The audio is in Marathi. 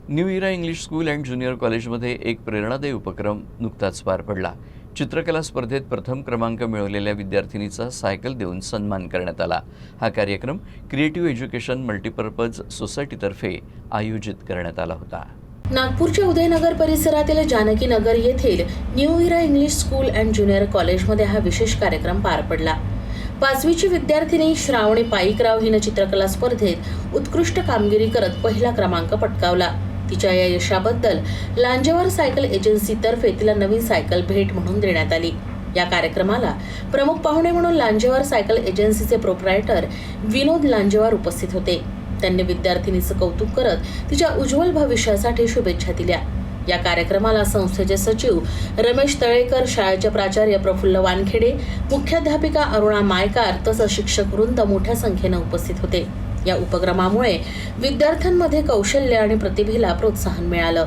New era English school and junior कॉलेजमध्ये एक प्रेरणादायी उपक्रम नुकताच पार पडला। चित्रकला स्पर्धेत प्रथम क्रमांक मिळवलेल्या विद्यार्थिनीचा सायकल देऊन सन्मान करण्यात आला। हा कार्यक्रम क्रिएटिव्ह एज्युकेशन मल्टीपर्पज सोसायटीतर्फे आयोजित करण्यात आला होता। नागपूरच्या उदयनगर परिसरातील जानकी नगर येथील new era English school and junior कॉलेजमध्ये हा विशेष कार्यक्रम पार पडला। 5वीची विद्यार्थिनी श्रावणी पाईकराव हिने चित्रकला स्पर्धेत उत्कृष्ट कामगिरी करत पहिला क्रमांक पटकावला। तिच्या या यशाबद्दल लांजेवार सायकल एजन्सीतर्फे तिला नवीन सायकल भेट म्हणून देण्यात आली। या कार्यक्रमाला प्रमुख पाहुणे म्हणून लांजेवार सायकल एजन्सीचे प्रोप्रायटर विनोद लांजेवार उपस्थित होते। त्यांनी विद्यार्थिनीचं कौतुक करत तिच्या उज्ज्वल भविष्यासाठी शुभेच्छा दिल्या। या कार्यक्रमाला संस्थेचे सचिव रमेश तळेकर, शाळेचे प्राचार्य प्रफुल्ल वानखेडे, मुख्याध्यापिका अरुणा मायकार तसंच शिक्षक वृंद मोठ्या संख्येने उपस्थित होते। या उपक्रमामुळे विद्यार्थ्यांमध्ये कौशल्य आणि प्रतिभेला प्रोत्साहन मिळालं।